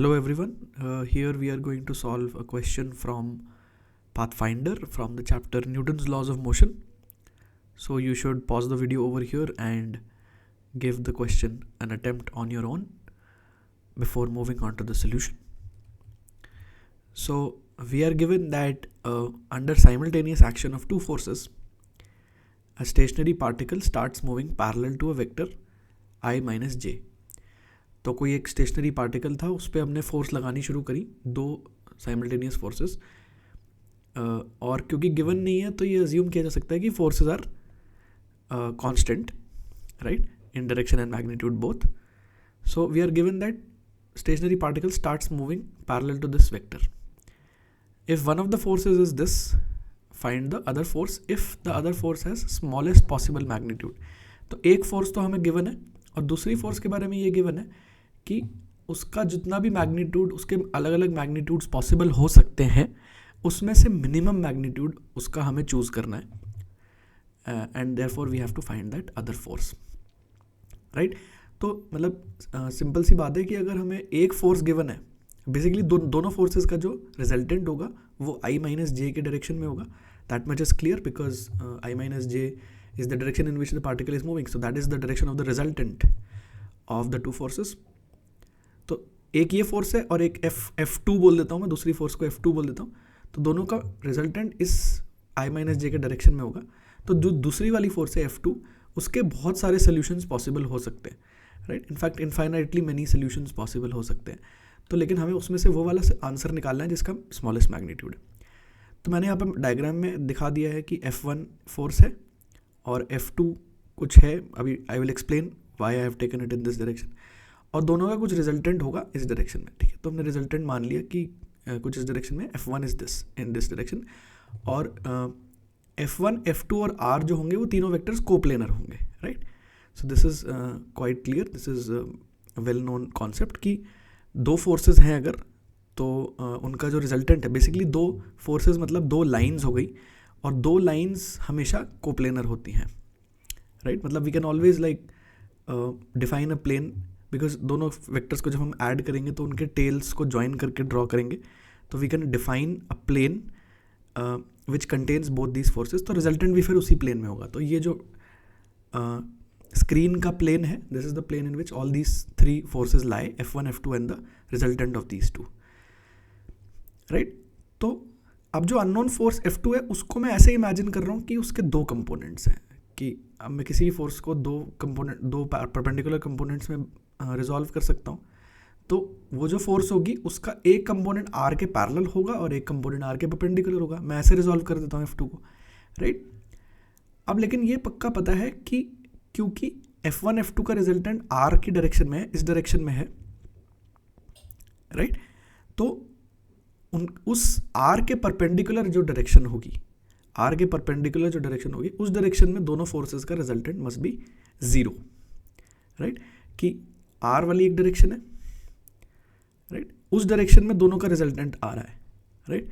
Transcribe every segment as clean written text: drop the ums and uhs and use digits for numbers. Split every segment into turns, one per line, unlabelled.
Hello everyone, here we are going to solve a question from Pathfinder from the chapter Newton's Laws of Motion. So you should pause the video over here and give the question an attempt on your own before moving on to the solution. So we are given that under simultaneous action of two forces, a stationary particle starts moving parallel to a vector I minus j. तो कोई एक stationery particle था, उस पर हमने force लगानी शुरू करी, दो साइमल्टेनियस फोर्सेस, और क्योंकि गिवन नहीं है तो ये अज्यूम किया जा सकता है कि forces are constant, right, in direction and magnitude both. So we are given that stationary particle starts moving parallel to this vector. If one of the forces is this, find the other force if the other force has smallest possible magnitude. तो एक force तो हमें given है और दूसरी force के बारे में ये गिवन है कि उसका जितना भी मैग्नीट्यूड, उसके अलग अलग मैग्नीट्यूड्स पॉसिबल हो सकते हैं, उसमें से मिनिमम मैग्नीट्यूड उसका हमें चूज़ करना है, and therefore we have to find that other force, right. तो मतलब सिंपल सी बात है कि अगर हमें एक फोर्स गिवन है, बेसिकली दोनों फोर्सेस का जो रिजल्टेंट होगा वो आई माइनस जे के डायरेक्शन में होगा. That much is clear because I minus J is the direction in which the particle is moving, so that is the direction of the resultant of the two forces. तो एक ये force है और एक F2 बोल देता हूँ मैं, दूसरी फोर्स को F2 बोल देता हूँ. तो दोनों का रिजल्टेंट इस आई माइनस जे के डायरेक्शन में होगा. तो जो दूसरी वाली फोर्स है F2, उसके बहुत सारे सोल्यूशंस पॉसिबल हो सकते हैं, right. In fact infinitely many solutions possible हो सकते हैं. तो लेकिन हमें उसमें से वो वाला आंसर निकालना है जिसका स्मॉलेस्ट मैग्नीट्यूड है. तो मैंने यहाँ पर डायग्राम में दिखा दिया है कि F1 फोर्स है और F2 कुछ है. अभी I will explain why I have taken it in this direction. और दोनों का कुछ रिजल्टेंट होगा इस डायरेक्शन में, ठीक है. तो हमने रिजल्टेंट मान लिया कि कुछ इस डायरेक्शन में F1 is this in this direction, और F1, F2 और R जो होंगे वो तीनों वेक्टर्स कोप्लेनर होंगे, right. So this is quite clear, this is well known concept कि दो फोर्सेस हैं अगर, तो उनका जो रिजल्टेंट है, बेसिकली दो फोर्सेस मतलब दो लाइन्स हो गई, और दो लाइन्स हमेशा कोप्लेनर होती हैं, राइट. मतलब we can always like define a plane, because दोनों वेक्टर्स को जब हम ऐड करेंगे तो उनके टेल्स को ज्वाइन करके ड्रॉ करेंगे, तो we can define a plane which contains both these forces. तो रिजल्टेंट भी फिर उसी प्लेन में होगा. तो ये जो स्क्रीन का प्लेन है, this is the plane in which all these three forces lie, F1, F2 and the resultant of these two, right. तो अब जो अननोन फोर्स F2 है उसको मैं ऐसे इमेजिन कर रहा हूँ कि उसके दो कंपोनेंट्स हैं, कि अब मैं किसी भी फोर्स को दो परपेंडिकुलर कंपोनेंट्स में रिजॉल्व कर सकता हूँ. तो वो जो फोर्स होगी उसका एक कंपोनेंट R के पैरेलल होगा और एक कंपोनेंट R के परपेंडिकुलर होगा. मैं ऐसे रिजॉल्व कर देता हूँ F2 को, राइट. अब लेकिन ये पक्का पता है कि क्योंकि F1, F2 का रिजल्टेंट R की डायरेक्शन में है, इस डायरेक्शन में है, राइट. तो उस R के परपेंडिकुलर जो डायरेक्शन होगी, R के परपेंडिकुलर जो डायरेक्शन होगी, उस डायरेक्शन में दोनों फोर्सेस का resultant must be zero, right. कि R वाली एक डायरेक्शन है, राइट, उस डायरेक्शन में दोनों का रिजल्टेंट आ रहा है, राइट.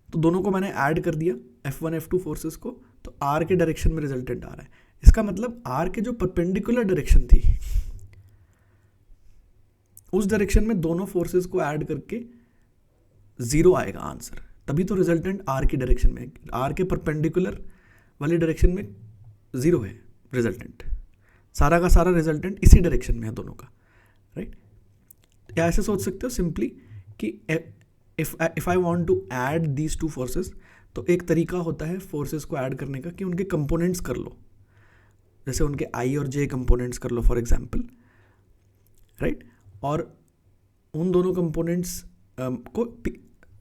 तो दोनों को मैंने ऐड कर दिया F1, F2 फोर्सेस को, तो R के डायरेक्शन में रिजल्टेंट आ रहा है. इसका मतलब R के जो परपेंडिकुलर डायरेक्शन थी, उस डायरेक्शन में दोनों फोर्सेस को ऐड करके जीरो आएगा आंसर. तभी तो रिजल्टेंट R की डायरेक्शन में, R के परपेंडिकुलर वाली डायरेक्शन में जीरो है रिजल्टेंट. सारा का सारा रिजल्टेंट इसी डायरेक्शन में है दोनों का, राइट. या ऐसे सोच सकते हो सिंपली कि if I want to add these two forces, तो एक तरीका होता है फोर्सेस को ऐड करने का कि उनके कंपोनेंट्स कर लो, जैसे उनके I और J कंपोनेंट्स कर लो फॉर एग्जांपल, राइट. और उन दोनों कंपोनेंट्स को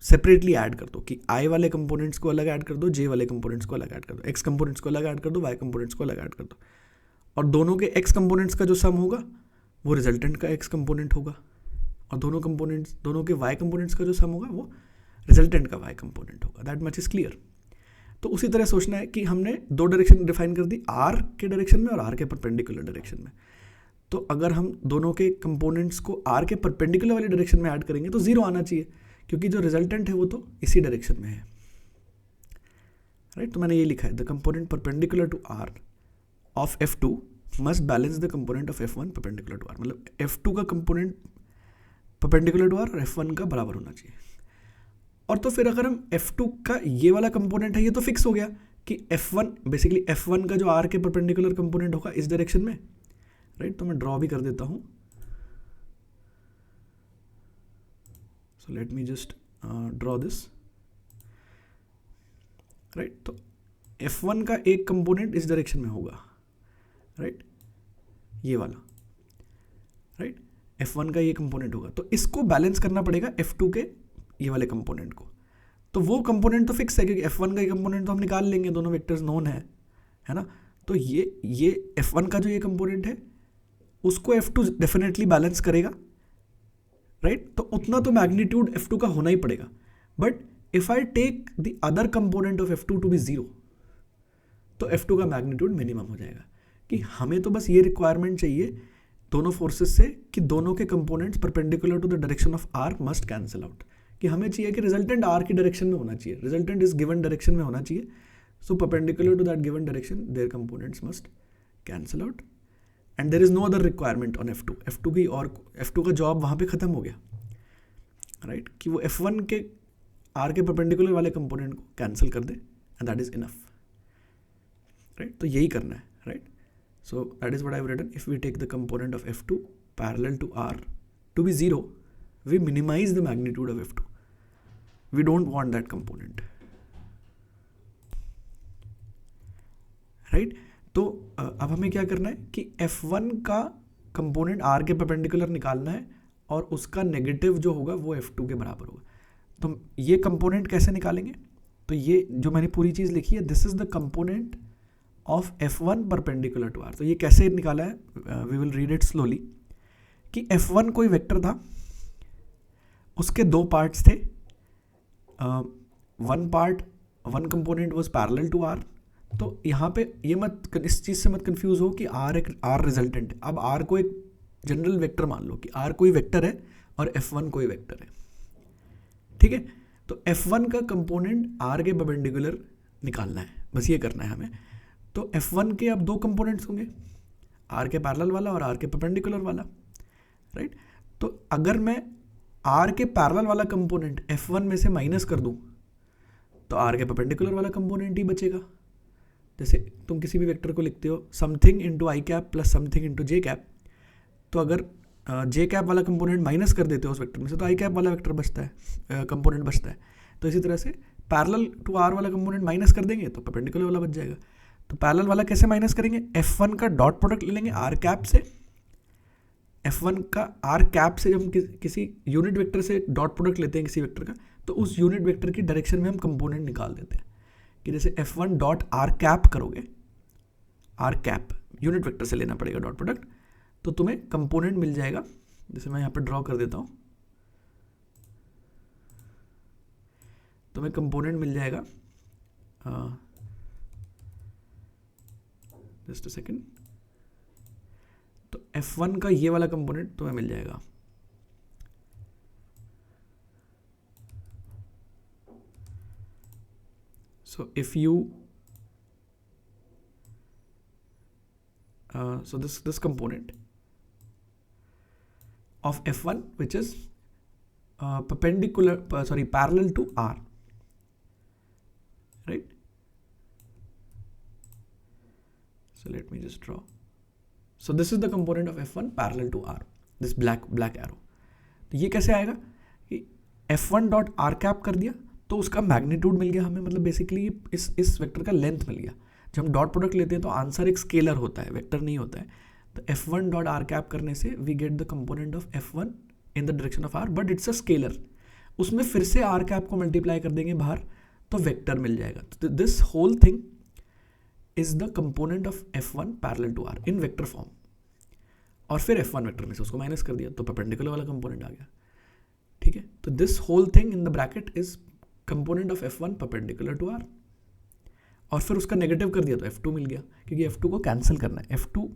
सेपरेटली ऐड कर दो, कि I वाले कंपोनेंट्स को अलग ऐड कर दो, J वाले कंपोनेंट्स को अलग ऐड कर दो, X कंपोनेंट्स को अलग ऐड कर दो, Y कंपोनेंट्स को अलग ऐड कर दो, और दोनों के X कंपोनेंट्स का जो सम होगा वो रिजल्टेंट का X कंपोनेंट होगा, और दोनों के Y कंपोनेंट्स का जो सम होगा वो रिजल्टेंट का Y कंपोनेंट होगा. That much is clear. तो उसी तरह सोचना है कि हमने दो डायरेक्शन डिफाइन कर दी, R के डायरेक्शन में और R के परपेंडिकुलर डायरेक्शन में. तो अगर हम दोनों के कंपोनेंट्स को R के परपेंडिकुलर वाली डायरेक्शन में ऐड करेंगे तो जीरो आना चाहिए, क्योंकि जो रिजल्टेंट है वो तो इसी डायरेक्शन में है, राइट. तो मैंने ये लिखा है, the component perpendicular to R of F2 must balance the component of F1 perpendicular to R. मतलब F2 का कंपोनेंट परपेंडिकुलर टू आर और F1 का बराबर होना चाहिए। और तो फिर अगर हम F2 का ये वाला कंपोनेंट है, ये तो फिक्स हो गया कि F1 बेसिकली F1 का जो R के परपेंडिकुलर कंपोनेंट होगा इस डायरेक्शन में, राइट। तो मैं ड्रॉ भी कर देता हूँ। So let me just draw this, right. तो F1 का एक कंपोनेंट इस डायरेक्शन में होगा, राइट, ये वाला, राइट। F1 का ये कंपोनेंट होगा, तो इसको बैलेंस करना पड़ेगा F2 के ये वाले कंपोनेंट को। तो वो कंपोनेंट तो फिक्स है क्योंकि F1 का ये कंपोनेंट तो हम निकाल लेंगे, दोनों वेक्टर्स नोन है ना। तो ये F1 का जो ये कंपोनेंट है उसको F2 डेफिनेटली बैलेंस करेगा, राइट। तो उतना तो मैग्नीट्यूड F2 का होना ही पड़ेगा। But if I take the other component of F2 to be 0, तो F2 का मैग्नीट्यूड मिनिमम हो जाएगा। कि हमें तो बस ये रिक्वायरमेंट चाहिए दोनों फोर्सेस से कि दोनों के components perpendicular to the direction of R must cancel out. कि हमें चाहिए कि रिजल्टेंट R की डायरेक्शन में होना चाहिए, रिजल्टेंट इस गिवन डायरेक्शन में होना चाहिए। So perpendicular to that given direction their components must cancel out and there is no other requirement on F2। F2 की और F2 का जॉब वहाँ पे ख़त्म हो गया, राइट। कि वो F1 के R के परपेंडिकुलर वाले कंपोनेंट को कैंसिल कर दे and that is enough, right. तो यही करना है, right. So that is what I have written. If we take the component of F2 parallel to R to be 0, we minimize the magnitude of F2. We don't want that component, right? तो अब हमें क्या करना है कि F1 का component R के perpendicular निकालना है और उसका नेगेटिव जो होगा वो F2 के बराबर होगा। तो ये कंपोनेंट कैसे निकालेंगे? तो ये जो मैंने पूरी चीज़ लिखी है, this is the component of F1 perpendicular to R। तो ये कैसे निकाला है, we will read it slowly. कि F1 कोई वेक्टर था, उसके दो पार्ट्स थे। One component was parallel to R। तो यहाँ पे ये इस चीज़ से मत कंफ्यूज हो कि R रिजल्टेंट है। अब R को एक जनरल वेक्टर मान लो कि R कोई वेक्टर है और F1 कोई वेक्टर है, ठीक है। तो F1 का कंपोनेंट R के परपेंडिकुलर निकालना है, बस ये करना है हमें। तो F1 के अब दो कंपोनेंट्स होंगे, R के पैरेलल वाला और R के परपेंडिकुलर वाला, राइट। तो अगर मैं R के पैरेलल वाला कंपोनेंट F1 में से माइनस कर दूं तो R के परपेंडिकुलर वाला कंपोनेंट ही बचेगा। जैसे तुम किसी भी वेक्टर को लिखते हो समथिंग इंटू आई कैप प्लस समथिंग इंटू जे कैप, तो अगर जे कैप वाला कंपोनेंट माइनस कर देते हो उस वेक्टर में से तो आई कैप वाला वेक्टर बचता है, कंपोनेंट बचता है। तो इसी तरह से पैरेलल टू R वाला कंपोनेंट माइनस कर देंगे तो परपेंडिकुलर वाला बच जाएगा। तो पैरेलल वाला कैसे माइनस करेंगे? F1 का डॉट प्रोडक्ट ले लेंगे R कैप से। F1 का R कैप से जब हम किसी यूनिट वेक्टर से डॉट प्रोडक्ट लेते हैं किसी वेक्टर का, तो उस यूनिट वेक्टर की डायरेक्शन में हम कंपोनेंट निकाल देते हैं। कि जैसे F1 डॉट R कैप करोगे, R कैप यूनिट वेक्टर से लेना पड़ेगा डॉट प्रोडक्ट, तो तुम्हें कंपोनेंट मिल जाएगा। जैसे मैं यहाँ पे ड्रॉ कर देता हूँ, तुम्हें कंपोनेंट मिल जाएगा, जस्ट अ सेकेंड। तो F1 का ये वाला कंपोनेंट तुम्हें मिल जाएगा, so if you so this component of F1 which is parallel to R, right? So let me just draw. So this is the component of F1 parallel to R, this black arrow. तो ये कैसे आएगा कि F1 dot R cap कर दिया तो उसका magnitude मिल गया हमें, मतलब बेसिकली इस वेक्टर का लेंथ मिल गया। जब हम डॉट प्रोडक्ट लेते हैं तो आंसर एक स्केलर होता है, वेक्टर नहीं होता है। तो F1 डॉट R कैप करने से we get the component of F1 in the direction of R, but it's a scalar. उसमें फिर से R कैप को मल्टीप्लाई कर देंगे बाहर तो वेक्टर मिल जाएगा। तो this whole thing is the component of F1 parallel to R in vector form. और फिर F1 वेक्टर में से उसको माइनस कर दिया तो परपेंडिकुलर वाला कंपोनेंट आ गया, ठीक है। तो this whole thing in the bracket is component of F1 perpendicular to R, और फिर उसका नेगेटिव कर दिया तो F2 मिल गया, क्योंकि F2 को कैंसिल करना है। F2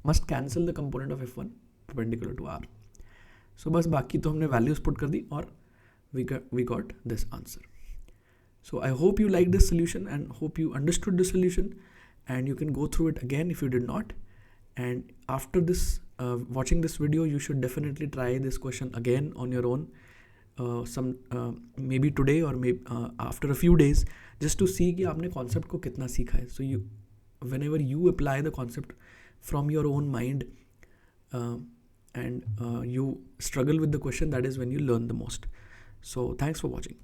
must cancel the component of F1 perpendicular to R। So बस बाकी तो हमने वैल्यूज पुट कर दी और we got this answer. So I hope you like this solution and hope you understood this solution, and you can go through it again if you did not. And after this watching this video, you should definitely try this question again on your own, maybe today or maybe after a few days, just to see कि आपने concept को कितना सीखा है. So whenever you apply the concept from your own mind and you struggle with the question, that is when you learn the most. So thanks for watching.